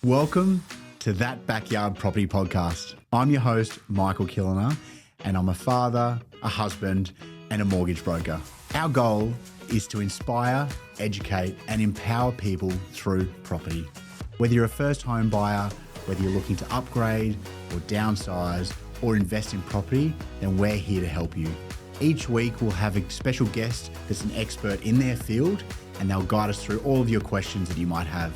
Welcome to That Backyard Property Podcast. I'm your host, Michael Killiner, and I'm a father, a husband, and a mortgage broker. Our goal is to inspire, educate, and empower people through property. Whether you're a first home buyer, whether you're looking to upgrade or downsize or invest in property, then we're here to help you. Each week, we'll have a special guest that's an expert in their field, and they'll guide us through all of your questions that you might have,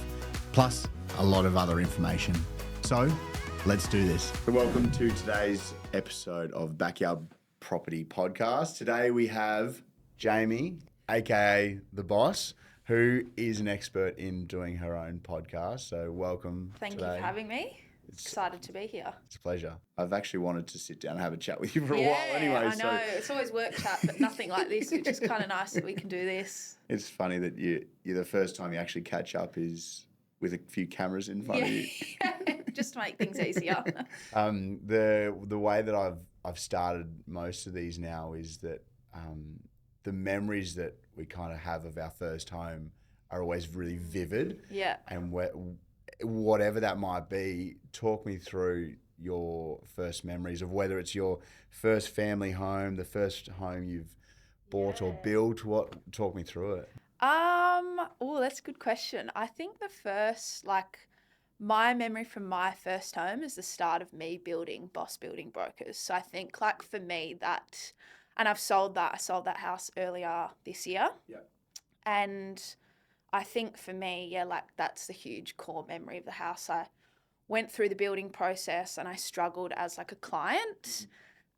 plus a lot of other information. So let's do this. Welcome to today's episode of Backyard Property Podcast. Today we have Jaimi, aka the boss, who is an expert in doing her own podcast. So welcome. Thank you for having me. Excited to be here. It's a pleasure. I've actually wanted to sit down and have a chat with you for a while anyway. I know. It's always work chat, but nothing like this, which is kind of nice that we can do this. It's funny that you're the first time you actually catch up is with a few cameras in front of you. Just to make things easier. The way that I've started most of these now is that the memories that we kind of have of our first home are always really vivid. Yeah. And whatever that might be, talk me through your first memories of whether it's your first family home, the first home you've bought or built. Talk me through it. Oh, that's a good question. I think the first, my memory from my first home is the start of me building Boss Building Brokers. So I think, for me, and I sold that house earlier this year. Yeah. And I think for me, that's the huge core memory of the house. I went through the building process and I struggled as a client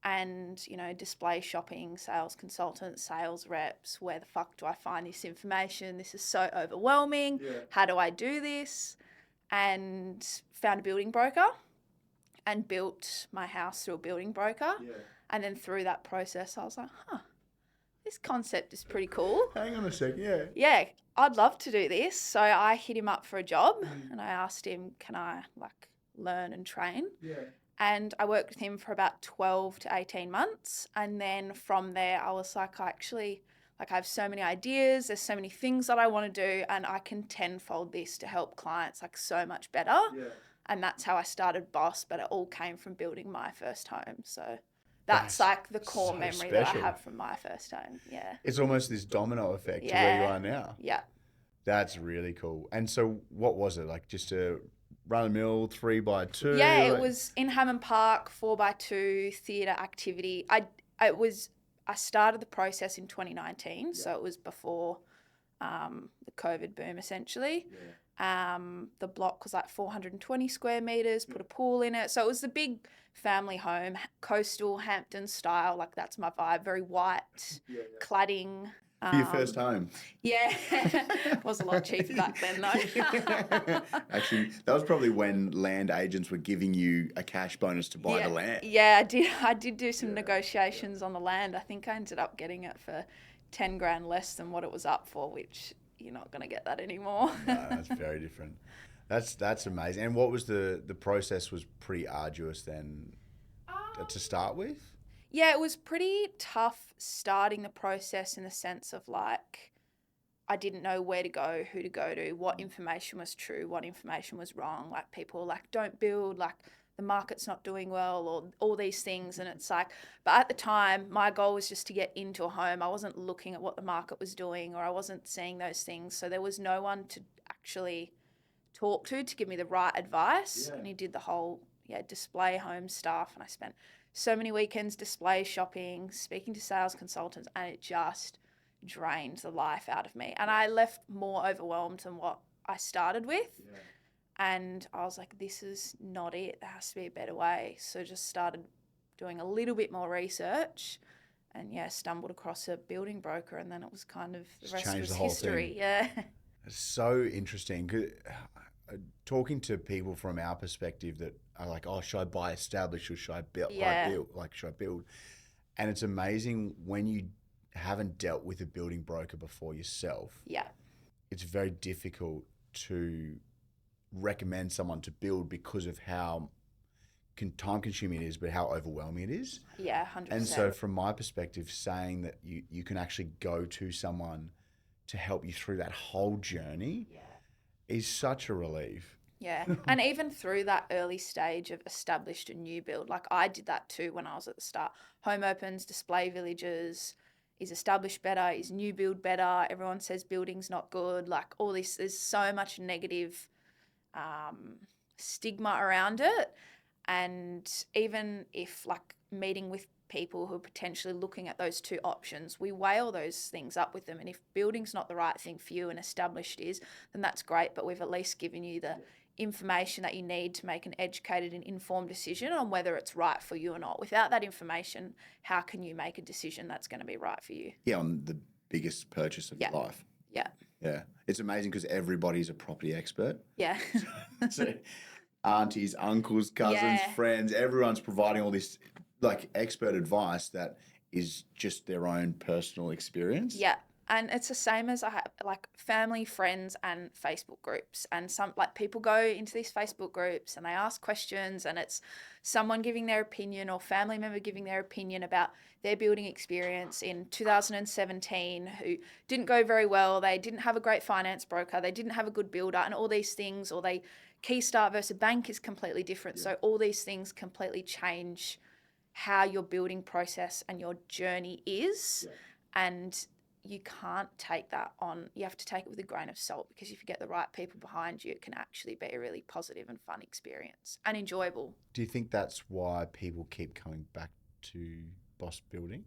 and, display shopping, sales consultants, sales reps. Where the fuck do I find this information? This is so overwhelming. Yeah. How do I do this? And found a building broker and built my house through a building broker. Yeah. And then through that process, I was like, this concept is pretty cool. Hang on a sec, yeah. Yeah, I'd love to do this. So I hit him up for a job and I asked him, can I learn and train? Yeah. And I worked with him for about 12 to 18 months. And then from there, I was I have so many ideas. There's so many things that I want to do and I can tenfold this to help clients so much better. Yeah. And that's how I started Boss, but it all came from building my first home. So that's the core so memory that I have from my first home. Yeah. It's almost this domino effect to where you are now. Yeah. That's really cool. And so what was it? Just a run-of-the-mill 3x2? Yeah, it was in Hammond Park, 4x2 theatre activity. I started the process in 2019, so it was before the COVID boom essentially. Yeah. The block was 420 square metres, put a pool in it. So it was the big family home, coastal Hampton style, that's my vibe, very white, cladding. For your first home? Yeah, it was a lot cheaper back then though. Actually, that was probably when land agents were giving you a cash bonus to buy the land. Yeah, I did do some negotiations on the land. I think I ended up getting it for 10 grand less than what it was up for, which you're not going to get that anymore. No, that's very different. That's amazing. And what was the process was pretty arduous then to start with? Yeah, it was pretty tough starting the process in the sense of I didn't know where to go, who to go to, what information was true, what information was wrong. People were don't build, the market's not doing well or all these things. And it's but at the time, my goal was just to get into a home. I wasn't looking at what the market was doing or I wasn't seeing those things. So there was no one to actually talk to give me the right advice. Yeah. And he did the whole display home stuff. And I spent so many weekends display shopping, speaking to sales consultants, and it just drained the life out of me. And I left more overwhelmed than what I started with. Yeah. And I was this is not it. There has to be a better way. So just started doing a little bit more research and, stumbled across a building broker. And then it was kind of the rest was history. Thing. Yeah. It's so interesting. Talking to people from our perspective that are should I buy established or should I build? Should I build? And it's amazing when you haven't dealt with a building broker before yourself. Yeah. It's very difficult to recommend someone to build because of how time consuming it is, but how overwhelming it is. Yeah, 100%. And so from my perspective, saying that you can actually go to someone to help you through that whole journey is such a relief. Yeah. And even through that early stage of established and new build, like I did that too when I was at the start. Home opens, display villages, is established better, is new build better? Everyone says building's not good. Like all this, there's so much negative stigma around it. And even if like meeting with people who are potentially looking at those two options, we weigh all those things up with them. And if building's not the right thing for you and established is, then that's great. But we've at least given you the information that you need to make an educated and informed decision on whether it's right for you or not. Without that information, how can you make a decision that's going to be right for you? Yeah, on the biggest purchase of your life. Yeah. Yeah. It's amazing because everybody's a property expert. Yeah. So aunties, uncles, cousins, friends, everyone's providing all this like expert advice that is just their own personal experience. Yeah. And it's the same as I have like family, friends, and Facebook groups. And some like people go into these Facebook groups and they ask questions, and it's someone giving their opinion or family member giving their opinion about their building experience in 2017 who didn't go very well. They didn't have a great finance broker. They didn't have a good builder and all these things, or they key start versus a bank is completely different. So all these things completely change how your building process and your journey is. And you can't take that on. You have to take it with a grain of salt, because if you get the right people behind you, it can actually be a really positive and fun experience and enjoyable. Do you think that's why people keep coming back to Boss Building?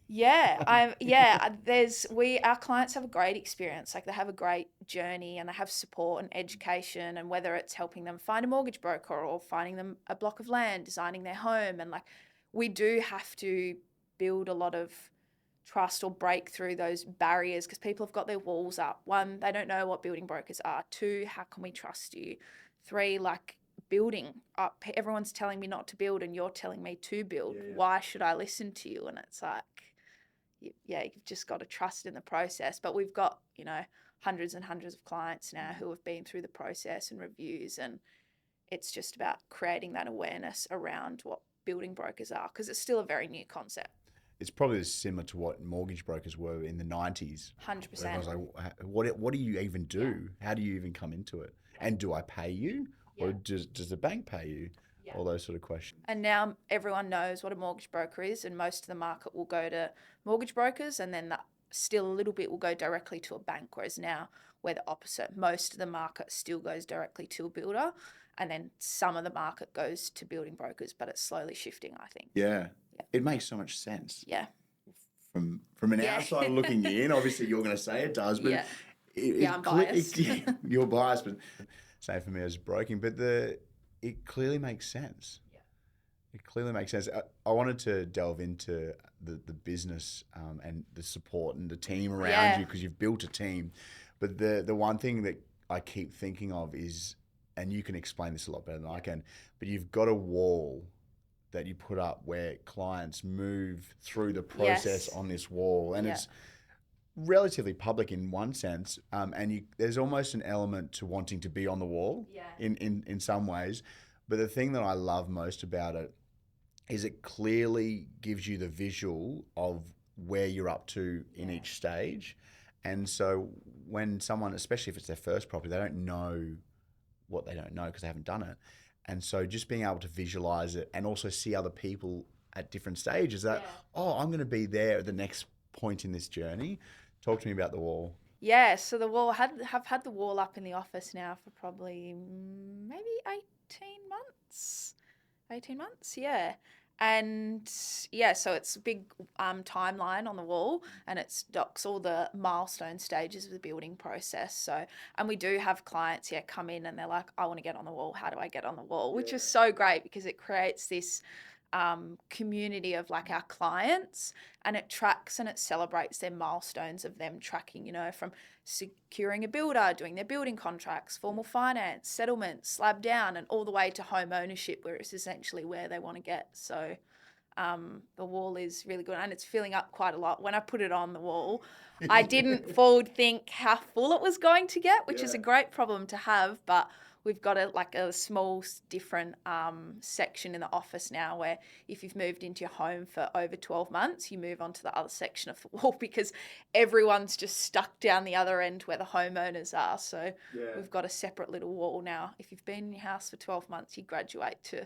Yeah, our clients have a great experience. Like they have a great journey and they have support and education, and whether it's helping them find a mortgage broker or finding them a block of land, designing their home, and like we do have to build a lot of trust or break through those barriers because people have got their walls up. 1, they don't know what building brokers are. 2, how can we trust you? 3, like building up. Everyone's telling me not to build and you're telling me to build. Why should I listen to you? And it's like, you've just got to trust in the process. But we've got, hundreds and hundreds of clients now who have been through the process and reviews, and it's just about creating that awareness around what building brokers are, because it's still a very new concept. It's probably similar to what mortgage brokers were in the 90s. 100%. I was like, what do you even do? How do you even come into it? And do I pay you? Or does the bank pay you? All those sort of questions. And now everyone knows what a mortgage broker is, and most of the market will go to mortgage brokers, and then still a little bit will go directly to a bank, whereas now we're the opposite. Most of the market still goes directly to a builder, and then some of the market goes to building brokers, but it's slowly shifting, I think. Yeah. It makes so much sense. Yeah. From an outside looking in, obviously you're going to say it does, but I'm biased. You're biased, but same for me as broking. But it clearly makes sense. Yeah. It clearly makes sense. I wanted to delve into the business and the support and the team around you, because you've built a team. But the one thing that I keep thinking of is, and you can explain this a lot better than I can, but you've got a wall that you put up where clients move through the process on this wall, and it's relatively public in one sense, and there's almost an element to wanting to be on the wall in some ways. But the thing that I love most about it is it clearly gives you the visual of where you're up to in each stage. And so when someone, especially if it's their first property, they don't know what they don't know because they haven't done it. And so just being able to visualize it and also see other people at different stages that, I'm going to be there at the next point in this journey. Talk to me about the wall. Yeah, so the wall, have had the wall up in the office now for probably maybe 18 months. 18 months, yeah. And so it's a big timeline on the wall, and it docks all the milestone stages of the building process. So, and we do have clients come in and they're like, I want to get on the wall. How do I get on the wall? Which is so great because it creates this community of like our clients, and it tracks and it celebrates their milestones of them tracking, from securing a builder, doing their building contracts, formal finance, settlements, slab down, and all the way to home ownership, where it's essentially where they want to get. So the wall is really good, and it's filling up quite a lot. When I put it on the wall, I didn't forward think how full it was going to get, which is a great problem to have, but we've got a small different section in the office now where if you've moved into your home for over 12 months, you move on to the other section of the wall because everyone's just stuck down the other end where the homeowners are. So we've got a separate little wall now. If you've been in your house for 12 months, you graduate to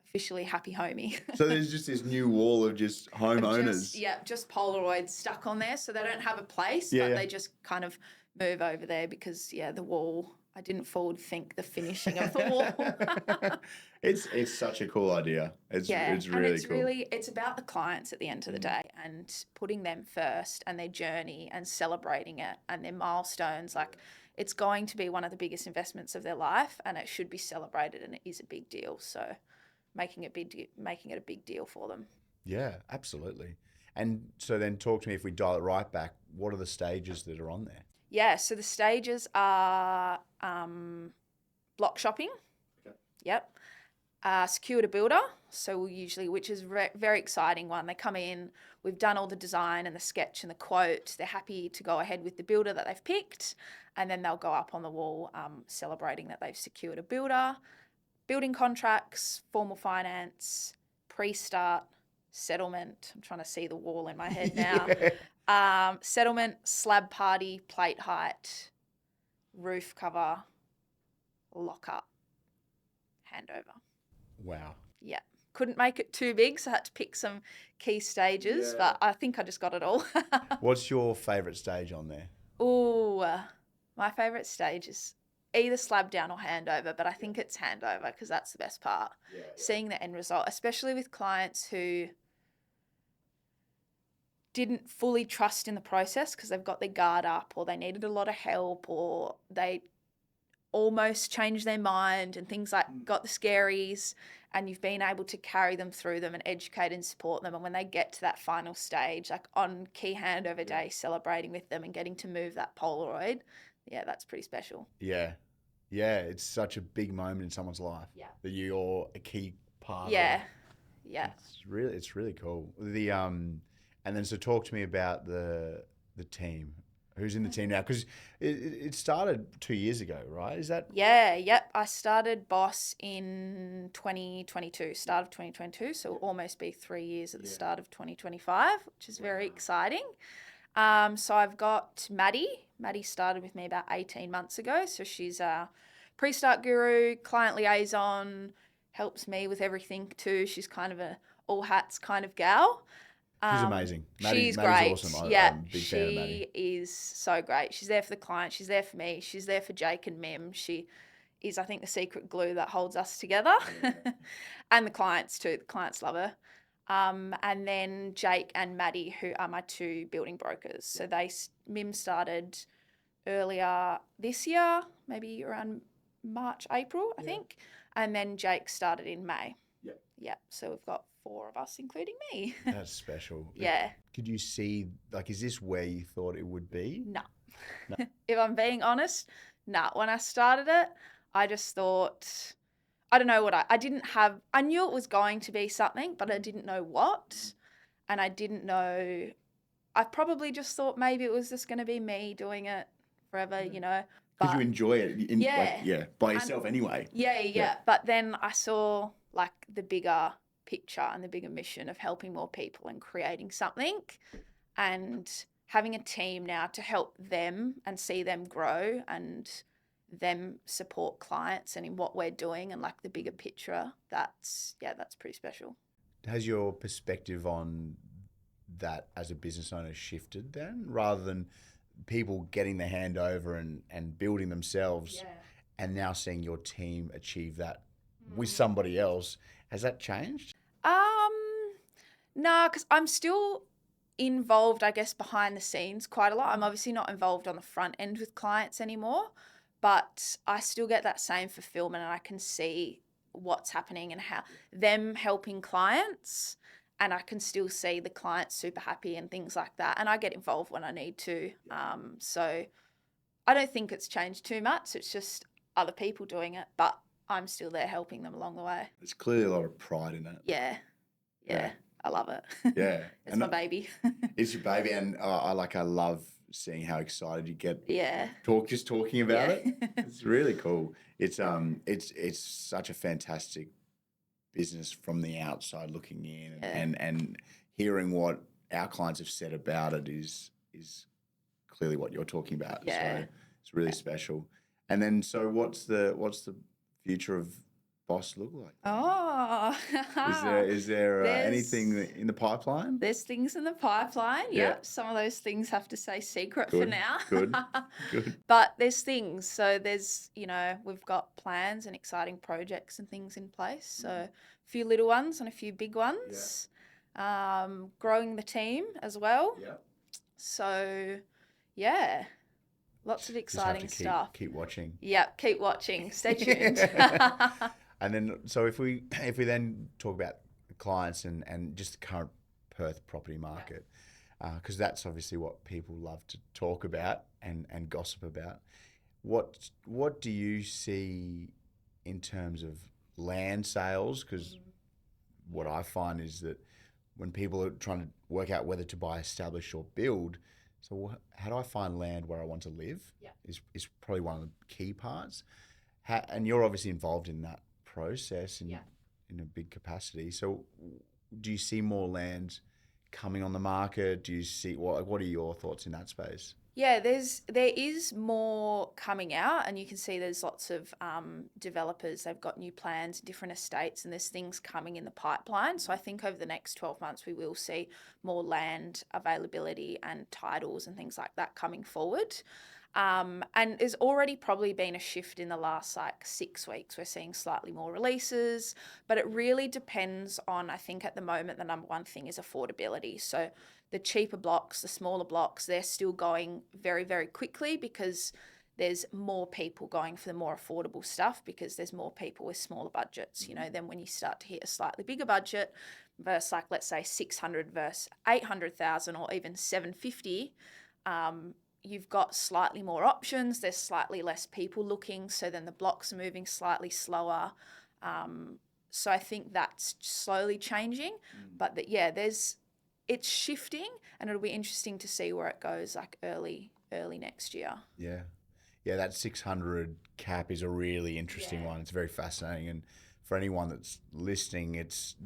officially happy homie. So there's just this new wall of just homeowners. Just Polaroids stuck on there. So they don't have a place, but they just kind of move over there because, the wall, I didn't forward think the finishing of the wall. It's such a cool idea. It's really cool. It's about the clients at the end of the day and putting them first and their journey and celebrating it and their milestones. Like, it's going to be one of the biggest investments of their life and it should be celebrated, and it is a big deal. So making it a big deal for them. Yeah, absolutely. And so then talk to me, if we dial it right back, what are the stages that are on there? Yeah, so the stages are block shopping. Okay. Yep. Secure to builder. So we'll usually, which is very exciting one. They come in, we've done all the design and the sketch and the quote. They're happy to go ahead with the builder that they've picked, and then they'll go up on the wall celebrating that they've secured a builder. Building contracts, formal finance, pre-start, settlement. I'm trying to see the wall in my head now. Settlement, slab party, plate height, roof cover, lock-up, handover. Wow. Yeah. Couldn't make it too big, so I had to pick some key stages, but I think I just got it all. What's your favourite stage on there? Ooh, my favourite stage is either slab down or handover, but I think it's handover because that's the best part. Seeing the end result, especially with clients who didn't fully trust in the process because they've got their guard up or they needed a lot of help or they almost changed their mind and things like got the scaries, and you've been able to carry them through them and educate and support them. And when they get to that final stage, like on key handover day, celebrating with them and getting to move that Polaroid, that's pretty special. Yeah, it's such a big moment in someone's life that you're a key part of. Yeah. It's really cool. And then so talk to me about the team. Who's in the team now? Because it started 2 years ago, right? Is that? Yep. I started Boss in 2022, start of 2022. So it'll almost be 3 years at the start of 2025, which is very exciting. So I've got Maddie. Maddie started with me about 18 months ago. So she's a pre-start guru, client liaison, helps me with everything too. She's kind of a all hats kind of gal. She's amazing. She's great. Awesome. I'm a big fan of Maddie. She is so great. She's there for the client. She's there for me. She's there for Jake and Mim. She is, I think, the secret glue that holds us together. And the clients too. The clients love her. And then Jake and Maddie, who are my two building brokers. So Mim started earlier this year, maybe around March, April, I think. And then Jake started in May. Yeah. So we've got 4 of us, including me. That's special. Yeah. Could you see, is this where you thought it would be? No. If I'm being honest, no. When I started it, I just thought, I don't know what I knew it was going to be something, but I didn't know what. And I didn't know, I probably just thought maybe it was just going to be me doing it forever, Because you enjoy it by yourself anyway. Yeah. But then I saw the bigger picture and the bigger mission of helping more people and creating something and having a team now to help them and see them grow and them support clients and in what we're doing and the bigger picture. That's pretty special. Has your perspective on that as a business owner shifted then, rather than people getting their hand over and building themselves and now seeing your team achieve that with somebody else? Has that changed? No, because I'm still involved, I guess, behind the scenes quite a lot. I'm obviously not involved on the front end with clients anymore, but I still get that same fulfillment and I can see what's happening and how them helping clients, and I can still see the clients super happy and things like that. And I get involved when I need to. So I don't think it's changed too much. It's just other people doing it, but I'm still there helping them along the way. There's clearly a lot of pride in it. Yeah. I love it. Yeah. It's my baby. It's your baby, and I love seeing how excited you get. Yeah. Just talking about Yeah. it. It's really cool. It's such a fantastic business from the outside looking in, and hearing what our clients have said about it is clearly what you're talking about. Yeah. So it's really special. And then, so what's the future of Boss look like? Oh, Is there There's- anything in the pipeline? There's things in the pipeline. Yeah. Yep. Some of those things have to stay secret for Good, now. good. But there's things. So there's, we've got plans and exciting projects and things in place. So a few little ones and a few big ones. Growing the team as well. Yeah. So, yeah, lots of exciting stuff. Keep watching. Yep, keep watching. Stay tuned. And then, so if we then talk about clients and just the current Perth property market, because that's obviously what people love to talk about and gossip about. What do you see in terms of land sales? Because what I find is that when people are trying to work out whether to buy, establish, or build, so how do I find land where I want to live? Yeah. Is probably one of the key parts. And you're obviously involved in that process in a big capacity. So do you see more land coming on the market? Do you see what are your thoughts in that space? Yeah, there is more coming out, and you can see there's lots of developers. They've got new plans, different estates, and there's things coming in the pipeline. So I think over the next 12 months, we will see more land availability and titles and things like that coming forward. And there's already probably been a shift in the last 6 weeks. We're seeing slightly more releases, but it really depends on, I think at the moment, the number one thing is affordability. So the cheaper blocks, the smaller blocks, they're still going very, very quickly because there's more people going for the more affordable stuff because there's more people with smaller budgets. Then when you start to hit a slightly bigger budget versus let's say 600 versus 800,000 or even 750, you've got slightly more options. There's slightly less people looking, so then the blocks are moving slightly slower. So I think that's slowly changing, but it's shifting, and it'll be interesting to see where it goes early next year. Yeah, that 600 cap is a really interesting one. It's very fascinating, and for anyone that's listening, it's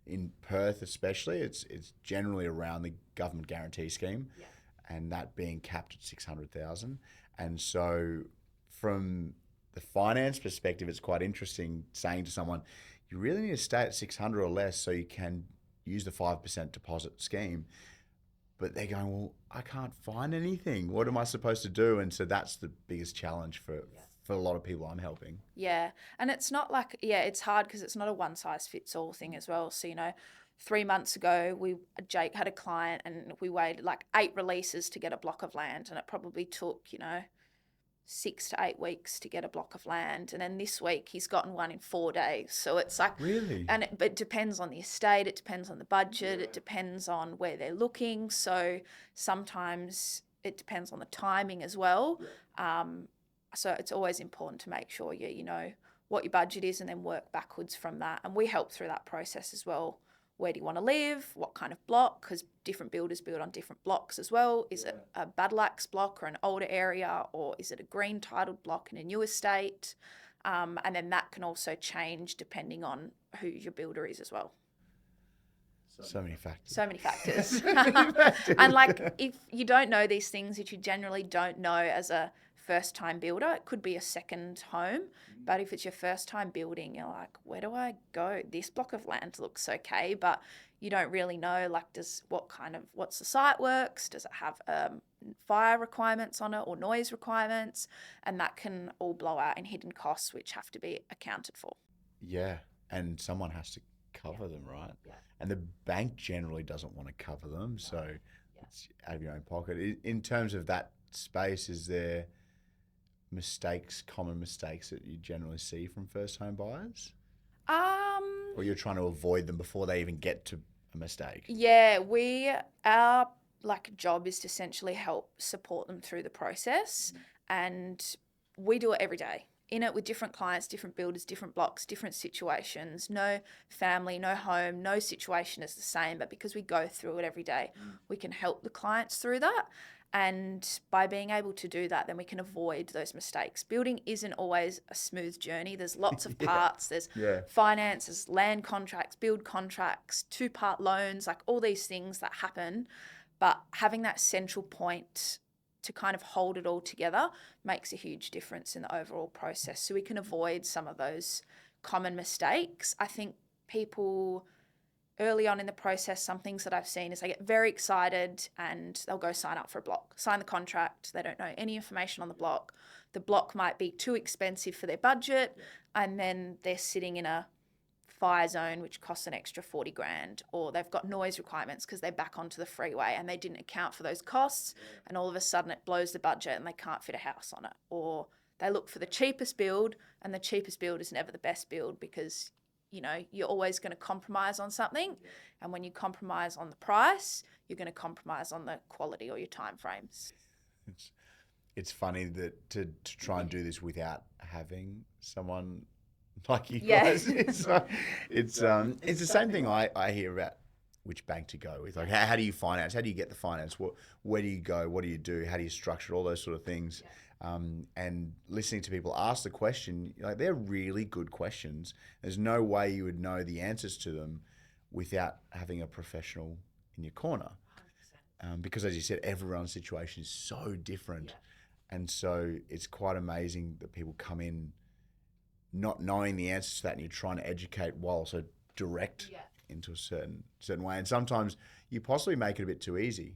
in Perth especially. It's generally around the government guarantee scheme. Yeah. And that being capped at 600,000. And so from the finance perspective, it's quite interesting saying to someone, you really need to stay at 600 or less so you can use the 5% deposit scheme. But they're going, well, I can't find anything. What am I supposed to do? And so that's the biggest challenge for a lot of people I'm helping. Yeah. And it's not it's hard because it's not a one size fits all thing as well. So, 3 months ago, Jake had a client and we waited 8 releases to get a block of land, and it probably took, 6 to 8 weeks to get a block of land. And then this week he's gotten one in 4 days. So it's really, and it depends on the estate, it depends on the budget, it depends on where they're looking. So sometimes it depends on the timing as well. So it's always important to make sure you know what your budget is and then work backwards from that. And we help through that process as well. Where do you want to live? What kind of block? Because different builders build on different blocks as well. Is it a battle axe block or an older area, or is it a green titled block in a new estate? And then that can also change depending on who your builder is as well. So many factors. So many factors. And if you don't know these things, which you generally don't know as a first-time builder, it could be a second home. But if it's your first time building, you're like, where do I go? This block of land looks okay, but you don't really know, what's the site works? Does it have fire requirements on it or noise requirements? And that can all blow out in hidden costs, which have to be accounted for. Yeah, and someone has to cover them, right? Yeah. And the bank generally doesn't want to cover them, so it's out of your own pocket. In terms of that space, is there common mistakes that you generally see from first home buyers? Or you're trying to avoid them before they even get to a mistake? Yeah, our job is to essentially help support them through the process, and we do it every day. In it with different clients, different builders, different blocks, different situations. No family, no home, no situation is the same, but because we go through it every day, we can help the clients through that. And by being able to do that, then we can avoid those mistakes. Building isn't always a smooth journey. There's lots of parts. There's finance, there's land contracts, build contracts, 2-part loans, like all these things that happen. But having that central point to kind of hold it all together makes a huge difference in the overall process. So we can avoid some of those common mistakes. I think people early on in the process, some things that I've seen is they get very excited and they'll go sign up for a block, sign the contract. They don't know any information on the block. The block might be too expensive for their budget, and then they're sitting in a fire zone which costs an extra 40 grand, or they've got noise requirements because they're back onto the freeway and they didn't account for those costs, and all of a sudden it blows the budget and they can't fit a house on it. Or they look for the cheapest build, and the cheapest build is never the best build because you're always going to compromise on something. And when you compromise on the price, you're going to compromise on the quality or your time frames. It's funny that to try and do this without having someone like you guys. It's the same thing I hear about which bank to go with. Like, how do you finance? How do you get the finance? Where do you go? What do you do? How do you structure all those sort of things? And listening to people ask the question, like, they're really good questions. There's no way you would know the answers to them without having a professional in your corner. Because as you said, everyone's situation is so different. Yeah. And so it's quite amazing that people come in not knowing the answers to that, and you're trying to educate while also direct into a certain way. And sometimes you possibly make it a bit too easy.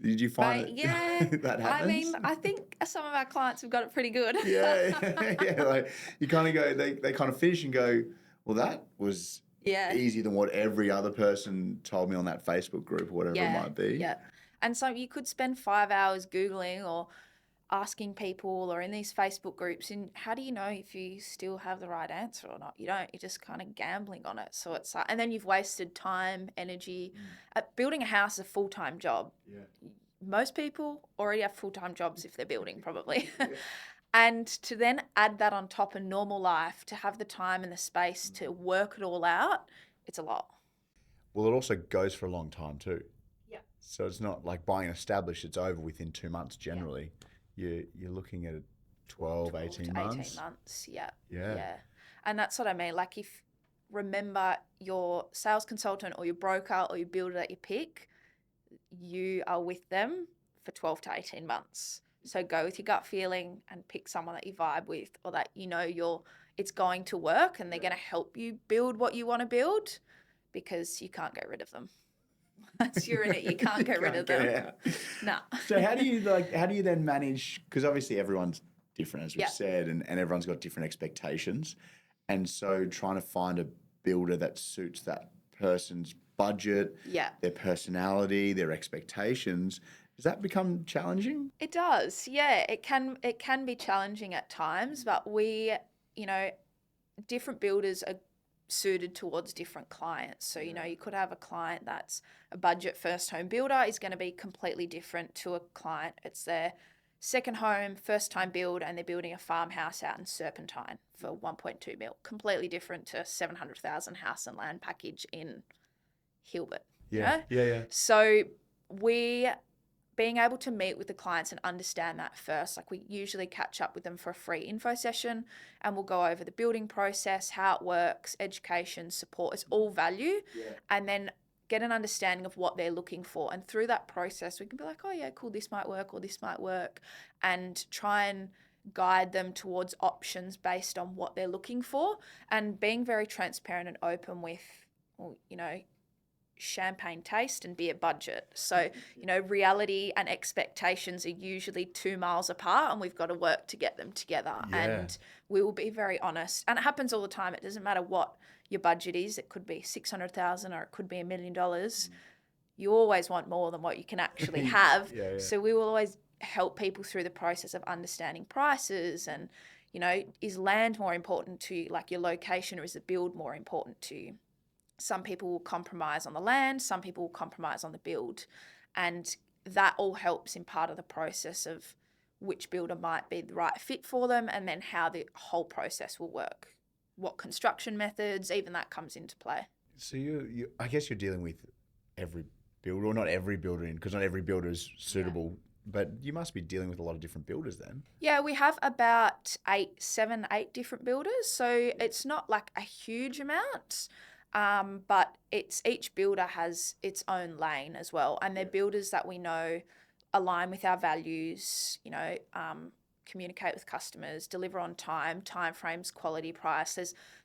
Did you find that happens? I mean, I think some of our clients have got it pretty good. Like you kind of go, they kind of finish and go, well, that was easier than what every other person told me on that Facebook group or whatever it might be. Yeah. And so you could spend 5 hours Googling or asking people or in these Facebook groups, and how do you know if you still have the right answer or not? You don't. You're just kind of gambling on it. So it's like, and then you've wasted time, energy. Building a house is a full-time job. Yeah. Most people already have full-time jobs if they're building, probably. And to then add that on top of normal life, to have the time and the space to work it all out, it's a lot. Well, it also goes for a long time too. Yeah. So it's not like buying established, it's over within 2 months generally. Yeah. You're looking at 12 18 months. 18 months, yeah. And that's what I mean. Like, if remember your sales consultant or your broker or your builder that you pick, you are with them for 12 to 18 months. So go with your gut feeling and pick someone that you vibe with, or that it's going to work and they're going to help you build what you want to build, because you can't get rid of them. Once you're in it, you can't get rid of them. No. So how do you then manage, because obviously everyone's different, as we've said, and everyone's got different expectations. And so trying to find a builder that suits that person's budget, their personality, their expectations, does that become challenging? It does, yeah. It can be challenging at times, but different builders are suited towards different clients. So, you could have a client that's a budget first home builder is going to be completely different to a client. It's their second home, first time build, and they're building a farmhouse out in Serpentine for 1.2 mil. Completely different to 700,000 house and land package in Hilbert. Yeah. So being able to meet with the clients and understand that first, like we usually catch up with them for a free info session, and we'll go over the building process, how it works, education, support, it's all value, and then get an understanding of what they're looking for. And through that process, we can be like, oh yeah, cool, this might work or this might work, and try and guide them towards options based on what they're looking for, and being very transparent and open with, champagne taste and beer budget. So, reality and expectations are usually 2 miles apart, and we've got to work to get them together. Yeah. And we will be very honest. And it happens all the time. It doesn't matter what your budget is. It could be 600,000 or it could be $1 million. You always want more than what you can actually have. So we will always help people through the process of understanding prices and, is land more important to you, like your location, or is the build more important to you? Some people will compromise on the land, some people will compromise on the build. And that all helps in part of the process of which builder might be the right fit for them, and then how the whole process will work. What construction methods, even that comes into play. So I guess you're dealing with every builder, or not every builder, because not every builder is suitable But you must be dealing with a lot of different builders then. Yeah, we have about 8 different builders. So it's not like a huge amount, but it's each builder has its own lane as well. And they're builders that we know align with our values, communicate with customers, deliver on time, timeframes, quality, price.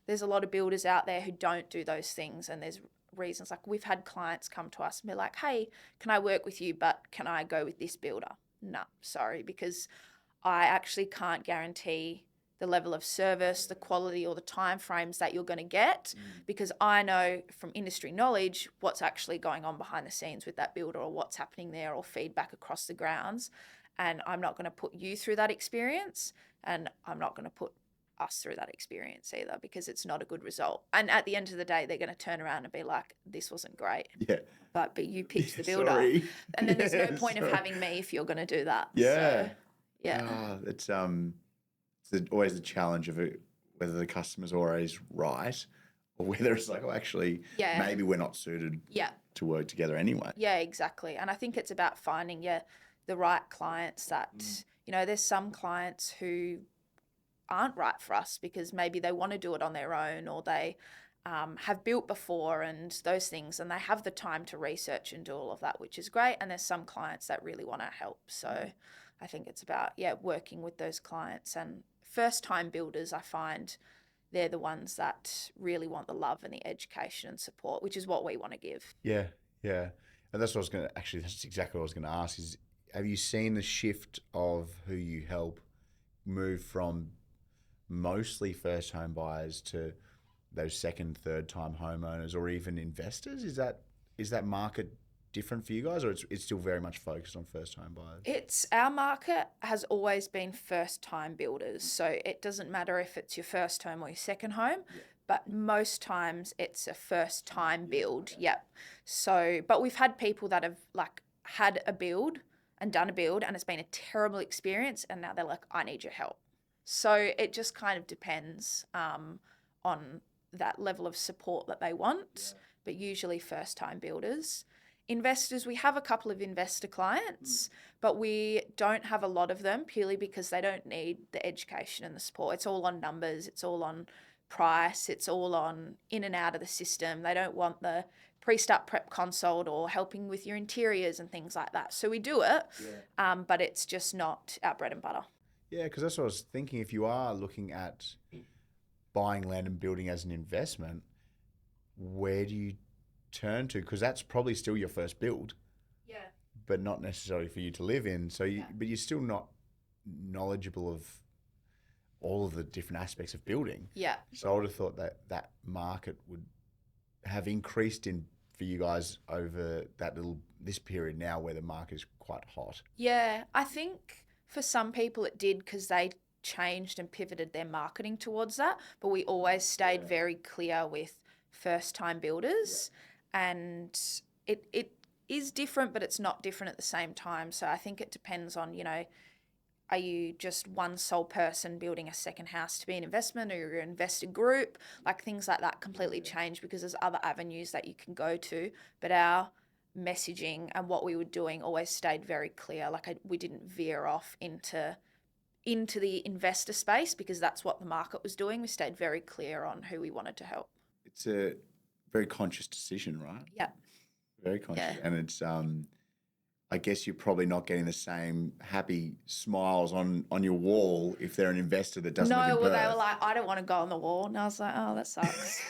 There's a lot of builders out there who don't do those things, and there's reasons. Like we've had clients come to us and be like, hey, can I work with you, but can I go with this builder? No, sorry, because I actually can't guarantee the level of service, the quality, or the timeframes that you're going to get, because I know from industry knowledge what's actually going on behind the scenes with that builder, or what's happening there, or feedback across the grounds. And I'm not going to put you through that experience, and I'm not going to put us through that experience either, because it's not a good result. And at the end of the day, they're going to turn around and be like, this wasn't great. Yeah. But you picked the builder. Sorry. And then there's no point of having me if you're going to do that. Yeah. So, yeah. It's always the challenge of it, whether the customer's always right or whether it's like, oh, actually, maybe we're not suited to work together anyway. Yeah, exactly. And I think it's about finding, the right clients that, there's some clients who aren't right for us because maybe they want to do it on their own, or they have built before and those things, and they have the time to research and do all of that, which is great. And there's some clients that really want to help. So I think it's about, working with those clients. And first-time builders, I find they're the ones that really want the love and the education and support, which is what we want to give. Yeah, yeah. And that's exactly what I was going to ask is, have you seen the shift of who you help move from mostly first home buyers to those second, third time homeowners, or even investors? Is that market different for you guys, or it's still very much focused on first home buyers? Our market has always been first time builders. So it doesn't matter if it's your first home or your second home, but most times it's a first time build. Yep. So, but we've had people that have like had a build and done a build, and it's been a terrible experience, and now they're like, I need your help. So it just kind of depends on that level of support that they want, but usually first-time builders. Investors, we have a couple of investor clients, but we don't have a lot of them purely because they don't need the education and the support. It's all on numbers, it's all on price, it's all on in and out of the system. They don't want the pre-start prep consult or helping with your interiors and things like that. So we do it, but it's just not our bread and butter. Yeah, because that's what I was thinking. If you are looking at buying land and building as an investment, where do you turn to? Because that's probably still your first build, but not necessarily for you to live in. So, but you're still not knowledgeable of all of the different aspects of building. Yeah. So I would have thought that market would have increased for you guys over this period now where the market is quite hot. Yeah, I think for some people it did because they changed and pivoted their marketing towards that, but we always stayed very clear with first-time builders, and it is different, but it's not different at the same time. So I think it depends on, are you just one sole person building a second house to be an investment, or you're an investor group? Like things like that completely change because there's other avenues that you can go to, but our messaging and what we were doing always stayed very clear. Like we didn't veer off into the investor space because that's what the market was doing. We stayed very clear on who we wanted to help. It's a very conscious decision, right? Yeah. Very conscious. And it's, I guess you're probably not getting the same happy smiles on your wall if they're an investor that doesn't live in Perth. They were like, I don't want to go on the wall. And I was like, oh, that sucks.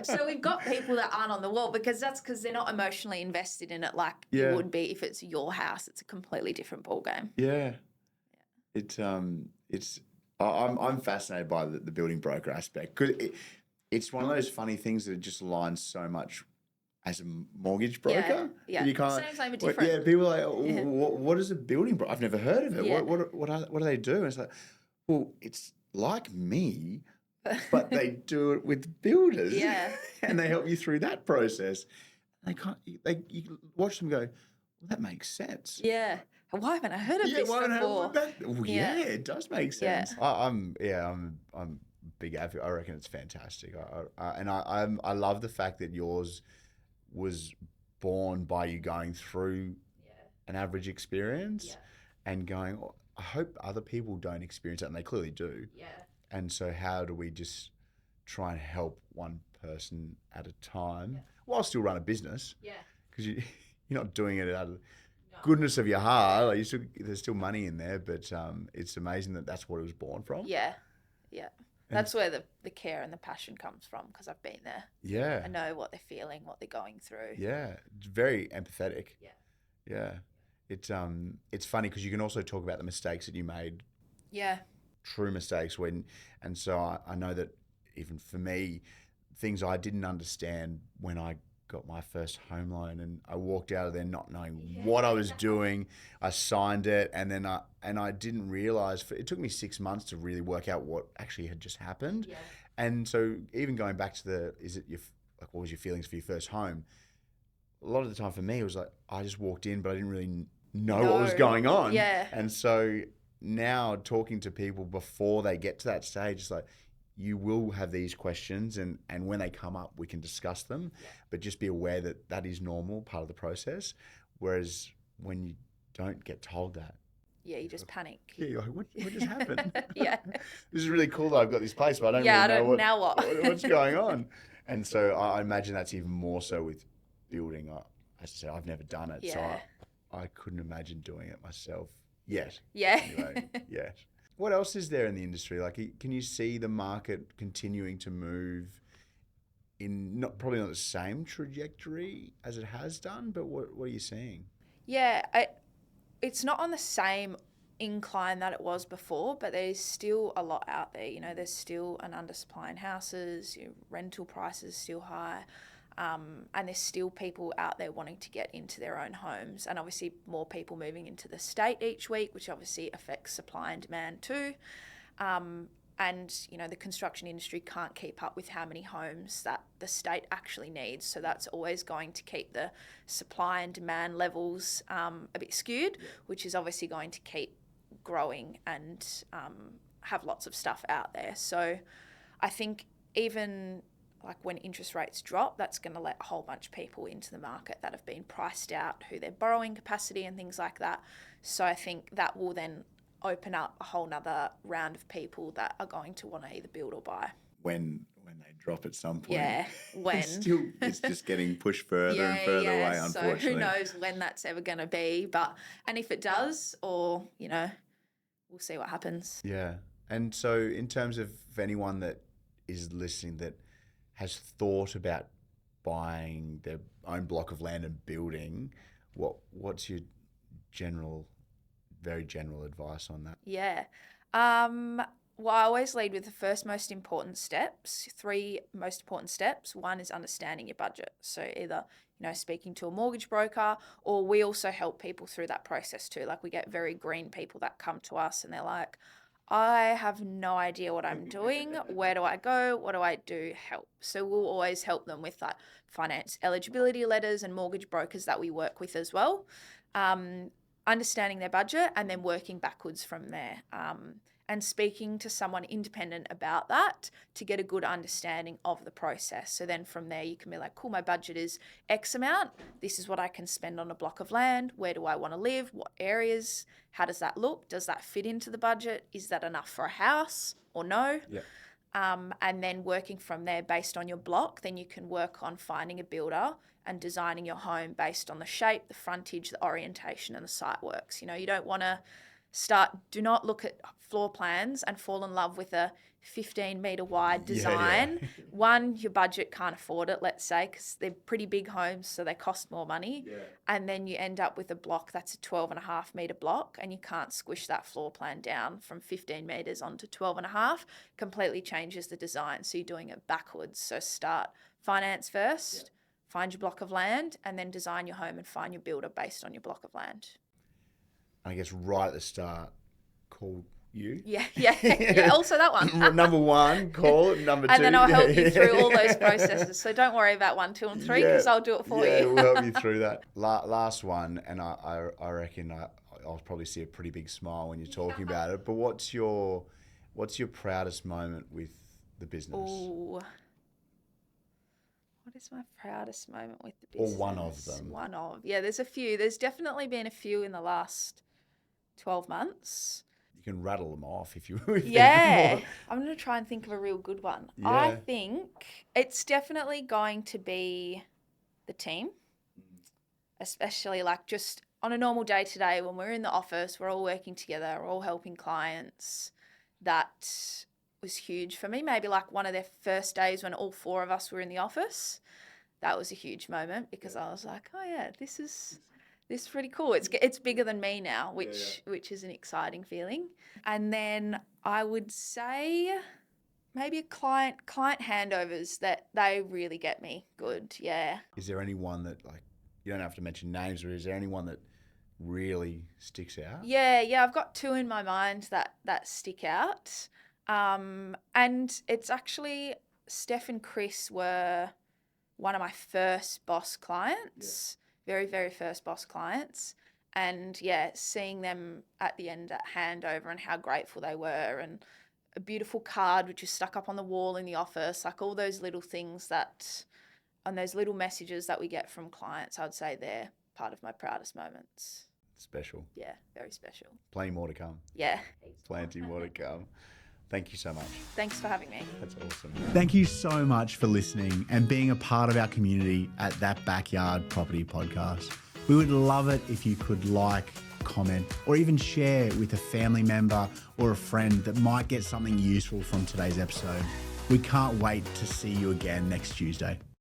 So we've got people that aren't on the wall because they're not emotionally invested in it like you would be if it's your house. It's a completely different ballgame. Yeah. I'm fascinated by the building broker aspect because it's one of those funny things that just aligns so much as a mortgage broker. Yeah. You can't, same but different. Yeah, people are like, what is a building broker? I've never heard of it. Yeah. What do they do? And it's like, well, it's like me, but they do it with builders. Yeah. And they help you through that process. You watch them go, well, that makes sense. Yeah. Why haven't I heard of this before? It does make sense. Yeah. I'm a big advocate. I reckon it's fantastic. I love the fact that yours was born by you going through an average experience and going, oh, I hope other people don't experience that, and they clearly do. Yeah. And so how do we just try and help one person at a time while still run a business? Yeah. Because you're not doing it out of goodness of your heart. Like there's still money in there, but it's amazing that that's what it was born from. Yeah. Yeah. That's where the care and the passion comes from, because I've been there. Yeah. I know what they're feeling, what they're going through. Yeah. It's very empathetic. Yeah. Yeah. It's funny because you can also talk about the mistakes that you made. Yeah. True mistakes and so I know that even for me, things I didn't understand when I got my first home loan, and I walked out of there not knowing what I was doing. I signed it, and then I didn't realize it took me 6 months to really work out what actually had just happened. Yeah. And so even going back to what was your feelings for your first home? A lot of the time for me, it was like I just walked in, but I didn't really know what was going on. Yeah. And so now talking to people before they get to that stage, it's like, you will have these questions, and when they come up, we can discuss them, but just be aware that that is normal, part of the process. Whereas when you don't get told that, you just panic. Yeah, you're like, what just happened? Yeah. This is really cool that I've got this place, but I don't really know what's going on. And so I imagine that's even more so with building. As I said, I've never done it, so I couldn't imagine doing it myself yet. Yeah. Anyway, yet. What else is there in the industry? Like, can you see the market continuing to move in probably not the same trajectory as it has done, but what are you seeing? Yeah, it's not on the same incline that it was before, but there's still a lot out there. There's still an undersupply in houses, rental prices still high. And there's still people out there wanting to get into their own homes, and obviously more people moving into the state each week, which obviously affects supply and demand too. And the construction industry can't keep up with how many homes that the state actually needs, so that's always going to keep the supply and demand levels a bit skewed, which is obviously going to keep growing and have lots of stuff out there. So I think even like when interest rates drop, that's going to let a whole bunch of people into the market that have been priced out, who their borrowing capacity and things like that. So I think that will then open up a whole nother round of people that are going to want to either build or buy. When they drop at some point. Yeah, when. It's just getting pushed further and further away, unfortunately. So who knows when that's ever going to be. And if it does, or, we'll see what happens. Yeah. And so in terms of anyone that is listening that has thought about buying their own block of land and building, what's your very general advice on that? Yeah. Well, I always lead with the first most important steps, 3 most important steps. One is understanding your budget. So either, speaking to a mortgage broker, or we also help people through that process too. Like we get very green people that come to us and they're like, I have no idea what I'm doing. Where do I go? What do I do? Help. So we'll always help them with that finance eligibility letters and mortgage brokers that we work with as well. Understanding their budget and then working backwards from there. And speaking to someone independent about that to get a good understanding of the process. So then from there you can be like, cool, my budget is X amount. This is what I can spend on a block of land. Where do I want to live? What areas? How does that look? Does that fit into the budget? Is that enough for a house or no? Yeah. And then working from there based on your block, then you can work on finding a builder and designing your home based on the shape, the frontage, the orientation and the site works. You don't want to do not look at floor plans and fall in love with a 15-metre wide design. Yeah. One, your budget can't afford it, let's say, because they're pretty big homes, so they cost more money. Yeah. And then you end up with a block that's a 12.5-metre block, and you can't squish that floor plan down from 15 metres onto 12.5. Completely changes the design. So you're doing it backwards. So start finance first, find your block of land, and then design your home and find your builder based on your block of land. I guess right at the start, call you. Yeah. Also that one. Number 1, call. Number 2. And then I'll help you through all those processes. So don't worry about 1, 2, and 3 because I'll do it for you. Yeah, we'll help you through that. Last one, and I reckon I'll probably see a pretty big smile when you're talking about it. But what's your proudest moment with the business? Ooh. What What is my proudest moment with the Or business? one of them. One of. Yeah, there's a few. There's definitely been a few in the last 12 months. You can rattle them off if you if Yeah. more. I'm going to try and think of a real good one. Yeah. I think it's definitely going to be the team, especially like just on a normal day today when we're in the office, we're all working together, we're all helping clients. That was huge for me. Maybe like one of their first days when all four of us were in the office. That was a huge moment because I was like, oh yeah, this is pretty cool. It's bigger than me now, which is an exciting feeling. And then I would say maybe a client handovers that they really get me good. Yeah. Is there anyone that, like, you don't have to mention names, but is there anyone that really sticks out? Yeah, I've got two in my mind that stick out. And it's actually Steph and Chris were one of my first boss clients, very, very first boss clients. And yeah, seeing them at the end at handover and how grateful they were, and a beautiful card which is stuck up on the wall in the office, like all those little things and those little messages that we get from clients, I would say they're part of my proudest moments. Special. Yeah, very special. Plenty more to come. Yeah. Plenty more to come. Thank you so much. Thanks for having me. That's awesome. Thank you so much for listening and being a part of our community at That Backyard Property Podcast. We would love it if you could like, comment, or even share with a family member or a friend that might get something useful from today's episode. We can't wait to see you again next Tuesday.